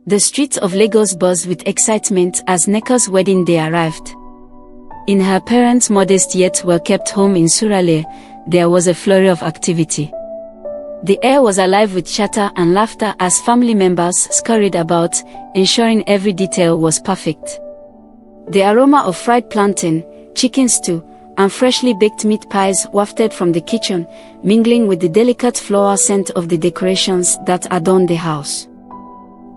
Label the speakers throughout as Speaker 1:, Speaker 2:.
Speaker 1: The streets of Lagos buzzed with excitement as Nneka's wedding day arrived. In her parents' modest yet well-kept home in Surulere, there was a flurry of activity. The air was alive with chatter and laughter as family members scurried about, ensuring every detail was perfect. The aroma of fried plantain, chicken stew, and freshly baked meat pies wafted from the kitchen, mingling with the delicate floral scent of the decorations that adorned the house.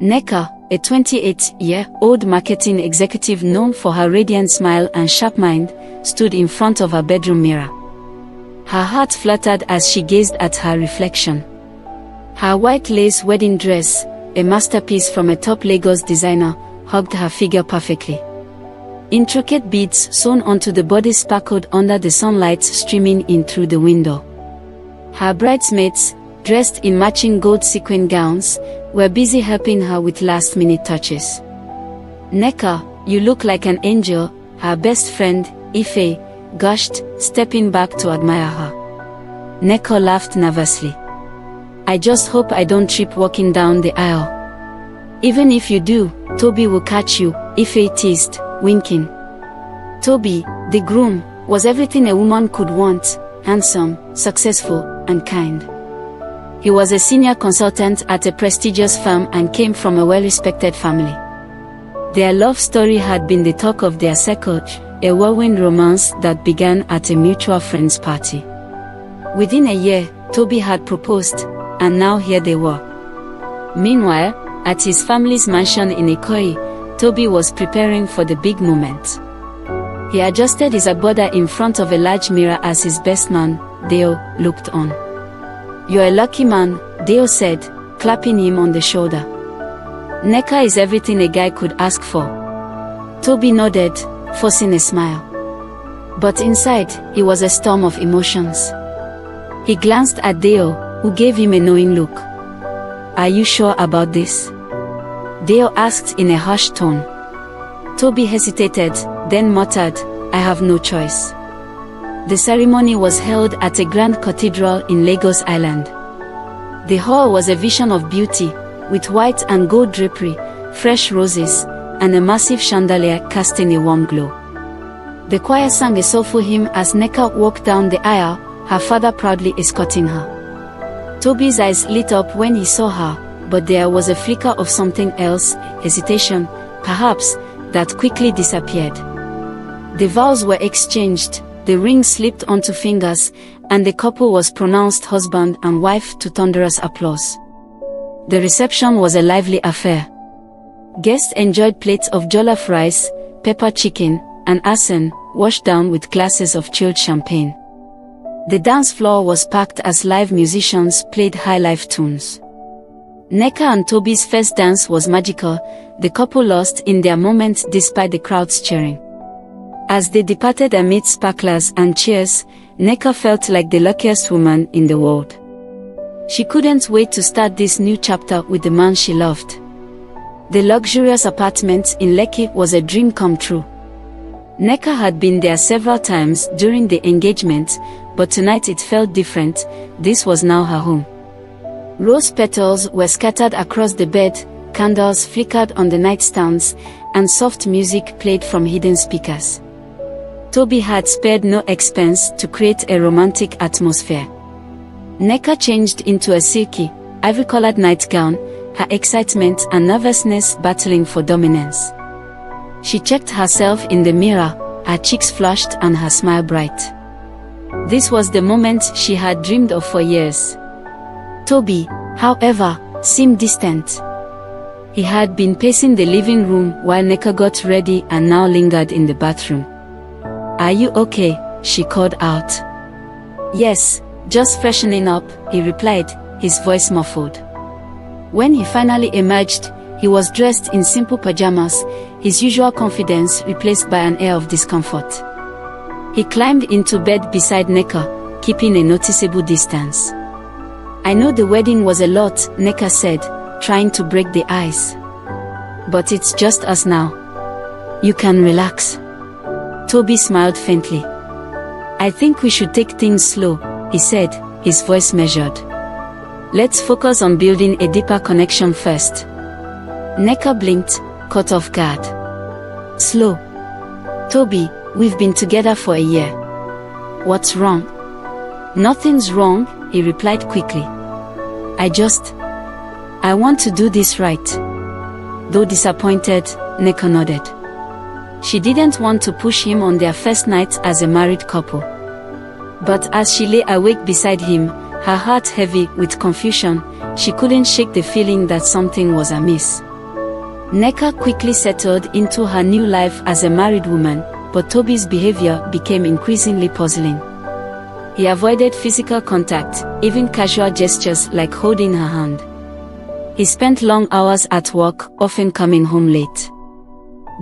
Speaker 1: Nneka, a 28-year-old marketing executive known for her radiant smile and sharp mind, stood in front of her bedroom mirror. Her heart fluttered as she gazed at her reflection. Her white lace wedding dress, a masterpiece from a top Lagos designer, hugged her figure perfectly. Intricate beads sewn onto the body sparkled under the sunlight streaming in through the window. Her bridesmaids, dressed in matching gold sequin gowns, were busy helping her with last-minute touches. "Nneka, you look like an angel," her best friend, Ife, gushed, stepping back to admire her. Nneka laughed nervously. "I just hope I don't trip walking down the aisle." "Even if you do, Tobi will catch you," Ife teased, winking. Tobi, the groom, was everything a woman could want: handsome, successful, and kind. He was a senior consultant at a prestigious firm and came from a well-respected family. Their love story had been the talk of their circle, a whirlwind romance that began at a mutual friend's party. Within a year, Tobi had proposed, and now here they were. Meanwhile, at his family's mansion in Ikoyi, Tobi was preparing for the big moment. He adjusted his agbada in front of a large mirror as his best man, Deo, looked on. "You're a lucky man," Deo said, clapping him on the shoulder. "Nneka is everything a guy could ask for." Tobi nodded, forcing a smile. But inside, he was a storm of emotions. He glanced at Deo, who gave him a knowing look. "Are you sure about this?" Deo asked in a harsh tone. Tobi hesitated, then muttered, "I have no choice." The ceremony was held at a grand cathedral in Lagos Island. The hall was a vision of beauty, with white and gold drapery, fresh roses, and a massive chandelier casting a warm glow. The choir sang a soulful hymn as Nneka walked down the aisle, her father proudly escorting her. Tobi's eyes lit up when he saw her, but there was a flicker of something else, hesitation, perhaps, that quickly disappeared. The vows were exchanged, the ring slipped onto fingers, and the couple was pronounced husband and wife to thunderous applause. The reception was a lively affair. Guests enjoyed plates of jollof rice, pepper chicken, and asen, washed down with glasses of chilled champagne. The dance floor was packed as live musicians played high-life tunes. Nneka and Tobi's first dance was magical, the couple lost in their moment despite the crowd's cheering. As they departed amid sparklers and cheers, Nneka felt like the luckiest woman in the world. She couldn't wait to start this new chapter with the man she loved. The luxurious apartment in Lekki was a dream come true. Nneka had been there several times during the engagement, but tonight it felt different. This was now her home. Rose petals were scattered across the bed, candles flickered on the nightstands, and soft music played from hidden speakers. Tobi had spared no expense to create a romantic atmosphere. Nneka changed into a silky, ivory-colored nightgown, her excitement and nervousness battling for dominance. She checked herself in the mirror, her cheeks flushed and her smile bright. This was the moment she had dreamed of for years. Tobi, however, seemed distant. He had been pacing the living room while Nneka got ready and now lingered in the bathroom. "Are you okay?" she called out. "Yes, just freshening up," he replied, his voice muffled. When he finally emerged, he was dressed in simple pajamas, his usual confidence replaced by an air of discomfort. He climbed into bed beside Nneka, keeping a noticeable distance. "I know the wedding was a lot," Nneka said, trying to break the ice. "But it's just us now. You can relax." Tobi smiled faintly. "I think we should take things slow," he said, his voice measured. "Let's focus on building a deeper connection first." Nneka blinked, caught off guard. Slow. Tobi, we've been together for a year. What's wrong? Nothing's wrong, he replied quickly. I want to do this right. Though disappointed, Nneka nodded. She didn't want to push him on their first night as a married couple. But as she lay awake beside him, her heart heavy with confusion, she couldn't shake the feeling that something was amiss. Nneka quickly settled into her new life as a married woman, but Tobi's behavior became increasingly puzzling. He avoided physical contact, even casual gestures like holding her hand. He spent long hours at work, often coming home late.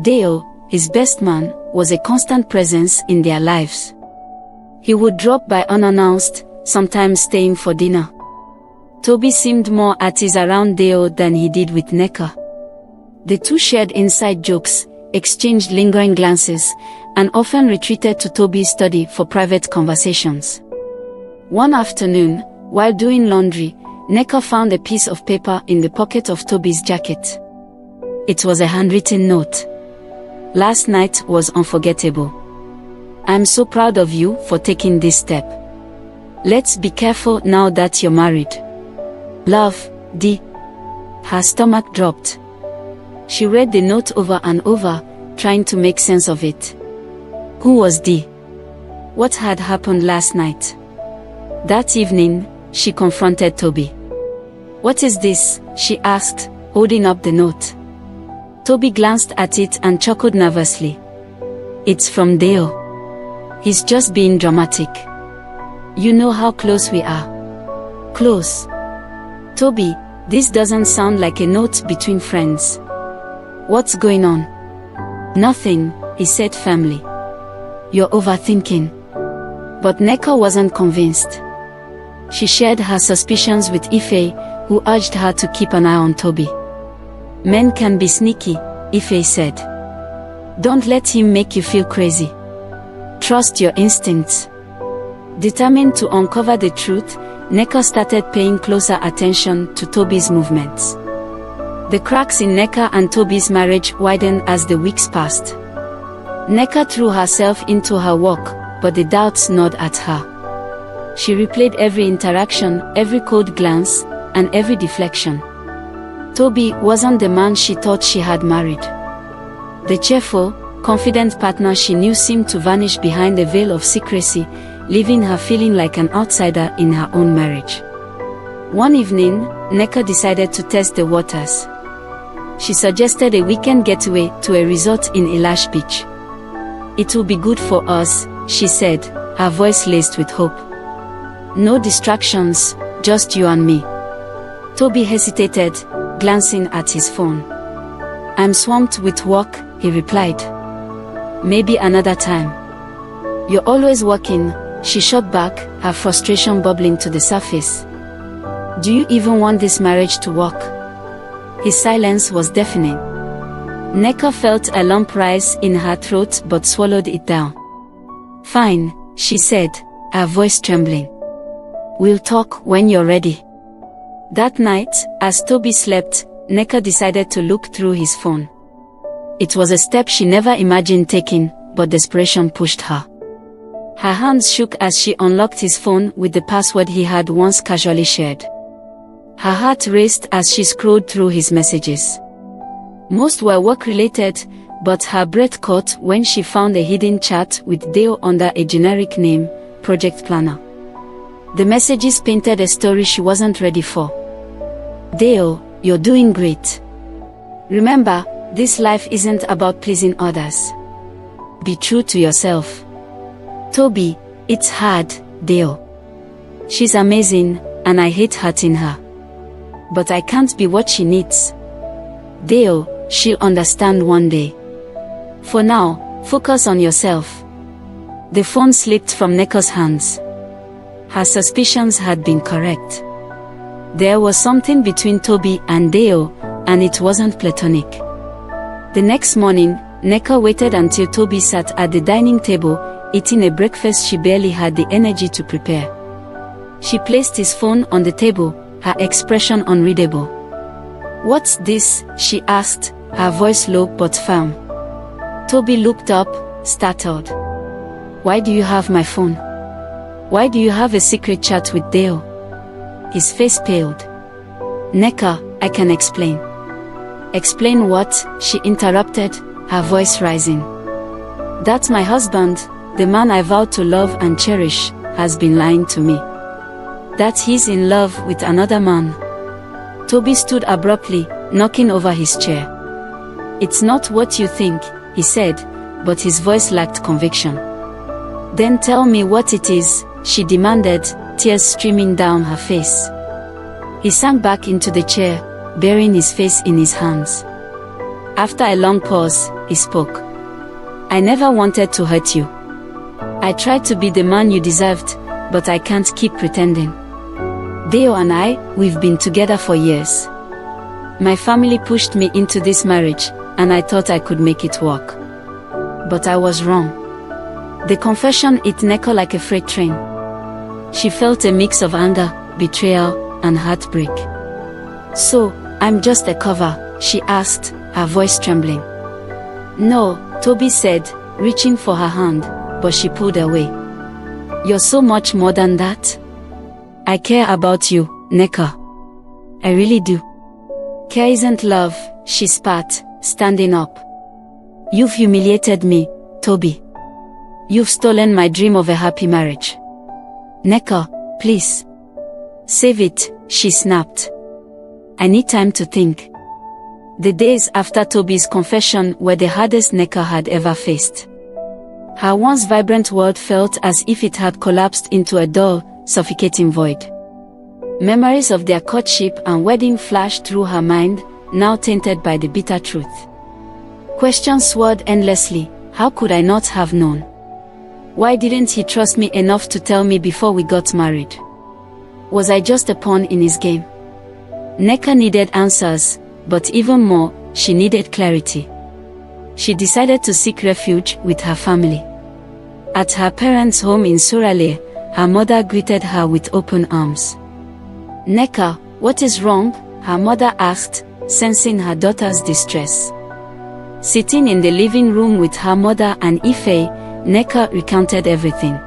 Speaker 1: Deo, his best man, was a constant presence in their lives. He would drop by unannounced, sometimes staying for dinner. Tobi seemed more at ease around Deo than he did with Nneka. The two shared inside jokes, exchanged lingering glances, and often retreated to Tobi's study for private conversations. One afternoon, while doing laundry, Nneka found a piece of paper in the pocket of Tobi's jacket. It was a handwritten note. Last night was unforgettable. I'm so proud of you for taking this step. Let's be careful now that you're married. Love, D. Her stomach dropped. She read the note over and over, trying to make sense of it. Who was D? What had happened last night? That evening, she confronted Tobi. What is this? She asked, holding up the note. Tobi glanced at it and chuckled nervously. It's from Deo. He's just being dramatic. You know how close we are. Close. Tobi, this doesn't sound like a note between friends. What's going on? Nothing, he said firmly. You're overthinking. But Nneka wasn't convinced. She shared her suspicions with Ife, who urged her to keep an eye on Tobi. Men can be sneaky, Ife said. Don't let him make you feel crazy. Trust your instincts. Determined to uncover the truth, Nneka started paying closer attention to Tobi's movements. The cracks in Nneka and Tobi's marriage widened as the weeks passed. Nneka threw herself into her work, but the doubts gnawed at her. She replayed every interaction, every cold glance, and every deflection. Tobi wasn't the man she thought she had married. The cheerful, confident partner she knew seemed to vanish behind a veil of secrecy, leaving her feeling like an outsider in her own marriage. One evening, Nneka decided to test the waters. She suggested a weekend getaway to a resort in Elash Beach. It will be good for us, she said, her voice laced with hope. No distractions, just you and me. Tobi hesitated, glancing at his phone. I'm swamped with work, he replied. Maybe another time. You're always working, she shot back, her frustration bubbling to the surface. Do you even want this marriage to work? His silence was deafening. Nneka felt a lump rise in her throat but swallowed it down. Fine, she said, her voice trembling. We'll talk when you're ready. That night, as Tobi slept, Nneka decided to look through his phone. It was a step she never imagined taking, but desperation pushed her. Her hands shook as she unlocked his phone with the password he had once casually shared. Her heart raced as she scrolled through his messages. Most were work-related, but her breath caught when she found a hidden chat with Deo under a generic name, Project Planner. The messages painted a story she wasn't ready for. Deo, you're doing great. Remember, this life isn't about pleasing others. Be true to yourself. Tobi, it's hard, Deo. She's amazing, and I hate hurting her. But I can't be what she needs. Deo, she'll understand one day. For now, focus on yourself. The phone slipped from Nneka's hands. Her suspicions had been correct. There was something between Tobi and Deo, and it wasn't platonic. The next morning, Nneka waited until Tobi sat at the dining table, eating a breakfast she barely had the energy to prepare. She placed his phone on the table, her expression unreadable. "What's this?" she asked, her voice low but firm. Tobi looked up, startled. "Why do you have my phone? Why do you have a secret chat with Dale?" His face paled. "Nneka, I can explain." "Explain what?" she interrupted, her voice rising. "That my husband, the man I vowed to love and cherish, has been lying to me. That he's in love with another man." Tobi stood abruptly, knocking over his chair. "It's not what you think," he said, but his voice lacked conviction. "Then tell me what it is," she demanded, tears streaming down her face. He sank back into the chair, burying his face in his hands. After a long pause, he spoke. "I never wanted to hurt you. I tried to be the man you deserved, but I can't keep pretending. Deo and we've been together for years. My family pushed me into this marriage, and I thought I could make it work. But I was wrong." The confession hit Nneka like a freight train. She felt a mix of anger, betrayal, and heartbreak. "So, I'm just a cover?" she asked, her voice trembling. "No," Tobi said, reaching for her hand, but she pulled away. "You're so much more than that. I care about you, Nneka. I really do." "Care isn't love," she spat, standing up. "You've humiliated me, Tobi. You've stolen my dream of a happy marriage. Nneka, please. Save it," she snapped. "I need time to think." The days after Tobi's confession were the hardest Nneka had ever faced. Her once vibrant world felt as if it had collapsed into a dull, suffocating void. Memories of their courtship and wedding flashed through her mind, now tainted by the bitter truth. Questions swirled endlessly. How could I not have known? Why didn't he trust me enough to tell me before we got married? Was I just a pawn in his game? Nneka needed answers, but even more, she needed clarity. She decided to seek refuge with her family. At her parents' home in Suraleh, her mother greeted her with open arms. "Nneka, what is wrong?" her mother asked, sensing her daughter's distress. Sitting in the living room with her mother and Ife, Nneka recounted everything.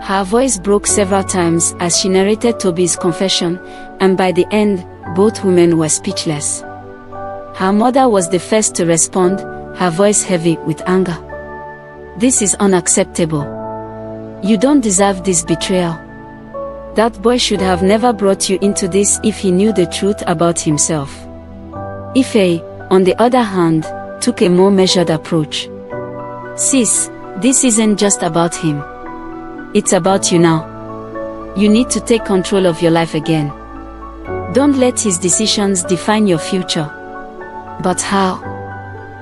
Speaker 1: Her voice broke several times as she narrated Tobi's confession, and by the end, both women were speechless. Her mother was the first to respond, her voice heavy with anger. "This is unacceptable. You don't deserve this betrayal. That boy should have never brought you into this if he knew the truth about himself." Ife, on the other hand, took a more measured approach. "Sis, this isn't just about him. It's about you now. You need to take control of your life again. Don't let his decisions define your future." "But how?"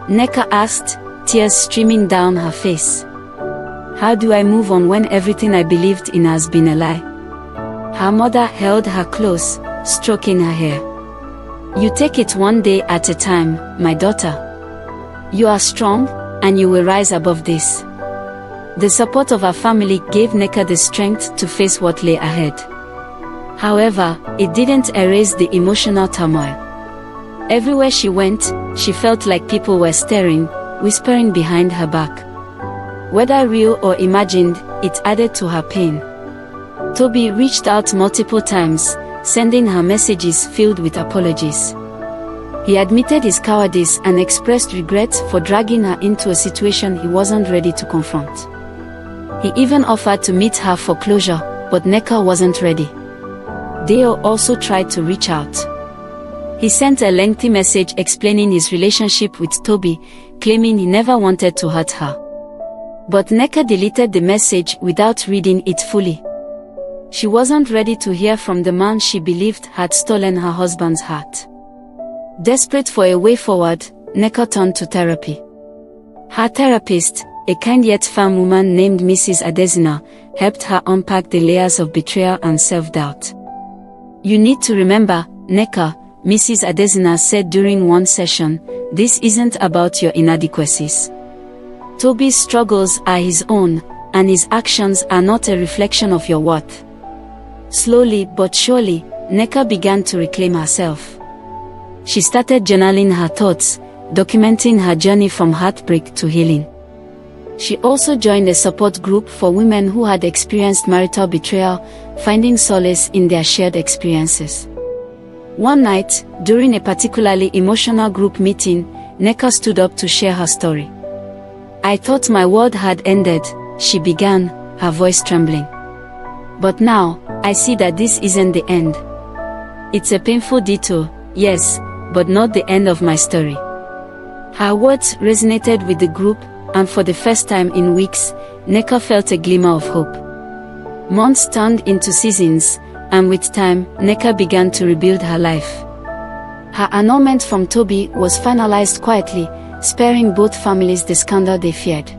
Speaker 1: Nneka asked, tears streaming down her face. "How do I move on when everything I believed in has been a lie?" Her mother held her close, stroking her hair. "You take it one day at a time, my daughter. You are strong, and you will rise above this." The support of her family gave Nneka the strength to face what lay ahead. However, it didn't erase the emotional turmoil. Everywhere she went, she felt like people were staring, whispering behind her back. Whether real or imagined, it added to her pain. Tobi reached out multiple times, sending her messages filled with apologies. He admitted his cowardice and expressed regret for dragging her into a situation he wasn't ready to confront. He even offered to meet her for closure, but Nneka wasn't ready. Deo also tried to reach out. He sent a lengthy message explaining his relationship with Tobi, claiming he never wanted to hurt her. But Nneka deleted the message without reading it fully. She wasn't ready to hear from the man she believed had stolen her husband's heart. Desperate for a way forward, Nneka turned to therapy. Her therapist, a kind yet firm woman named Mrs. Adesina, helped her unpack the layers of betrayal and self-doubt. "You need to remember, Nneka," Mrs. Adesina said during one session, "this isn't about your inadequacies. Tobi's struggles are his own, and his actions are not a reflection of your worth." Slowly but surely, Nneka began to reclaim herself. She started journaling her thoughts, documenting her journey from heartbreak to healing. She also joined a support group for women who had experienced marital betrayal, finding solace in their shared experiences. One night, during a particularly emotional group meeting, Nneka stood up to share her story. "I thought my world had ended," she began, her voice trembling. "But now, I see that this isn't the end. It's a painful detour, yes, but not the end of my story." Her words resonated with the group, and for the first time in weeks, Nneka felt a glimmer of hope. Months turned into seasons, and with time, Nneka began to rebuild her life. Her annulment from Tobi was finalized quietly, sparing both families the scandal they feared.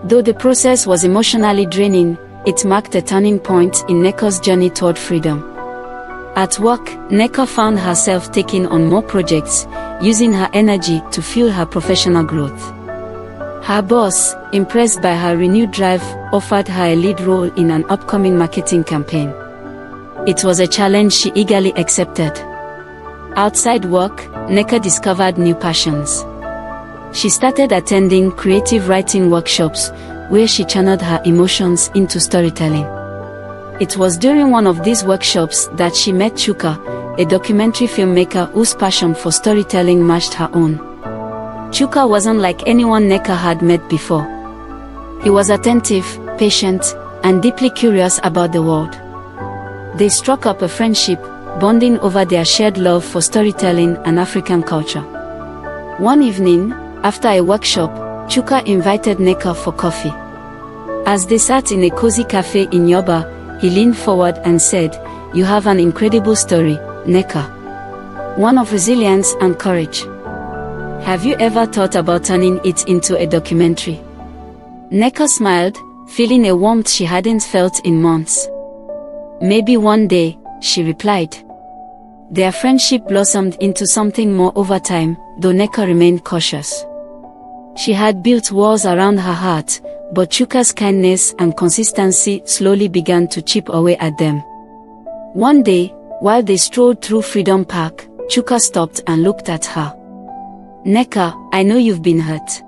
Speaker 1: Though the process was emotionally draining, it marked a turning point in Nneka's journey toward freedom. At work, Nneka found herself taking on more projects, using her energy to fuel her professional growth. Her boss, impressed by her renewed drive, offered her a lead role in an upcoming marketing campaign. It was a challenge she eagerly accepted. Outside work, Nneka discovered new passions. She started attending creative writing workshops, where she channeled her emotions into storytelling. It was during one of these workshops that she met Chuka, a documentary filmmaker whose passion for storytelling matched her own. Chuka wasn't like anyone Nneka had met before. He was attentive, patient, and deeply curious about the world. They struck up a friendship, bonding over their shared love for storytelling and African culture. One evening, after a workshop, Chuka invited Nneka for coffee. As they sat in a cozy cafe in Yoba, he leaned forward and said, "You have an incredible story, Nneka. One of resilience and courage. Have you ever thought about turning it into a documentary?" Nneka smiled, feeling a warmth she hadn't felt in months. "Maybe one day," she replied. Their friendship blossomed into something more over time, though Nneka remained cautious. She had built walls around her heart, but Chuka's kindness and consistency slowly began to chip away at them. One day, while they strolled through Freedom Park, Chuka stopped and looked at her. "Nneka, I know you've been hurt.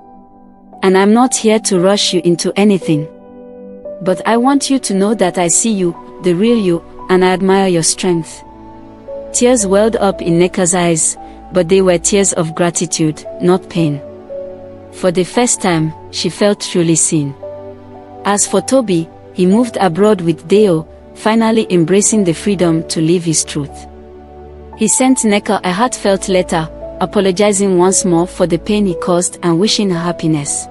Speaker 1: And I'm not here to rush you into anything. But I want you to know that I see you, the real you, and I admire your strength." Tears welled up in Nneka's eyes, but they were tears of gratitude, not pain. For the first time, she felt truly seen. As for Tobi, he moved abroad with Deo, finally embracing the freedom to live his truth. He sent Nneka a heartfelt letter, apologizing once more for the pain he caused and wishing her happiness.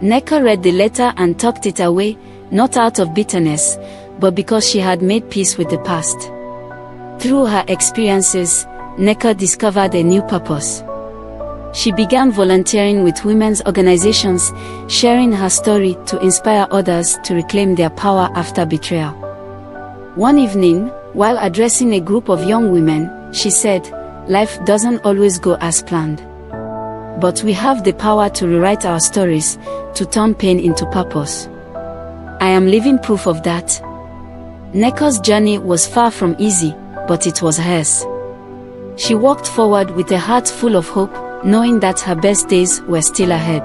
Speaker 1: Nneka read the letter and tucked it away, not out of bitterness, but because she had made peace with the past. Through her experiences, Nneka discovered a new purpose. She began volunteering with women's organizations, sharing her story to inspire others to reclaim their power after betrayal. One evening, while addressing a group of young women, she said, "Life doesn't always go as planned. But we have the power to rewrite our stories, to turn pain into purpose. I am living proof of that." Nneka's journey was far from easy, but it was hers. She walked forward with a heart full of hope, knowing that her best days were still ahead.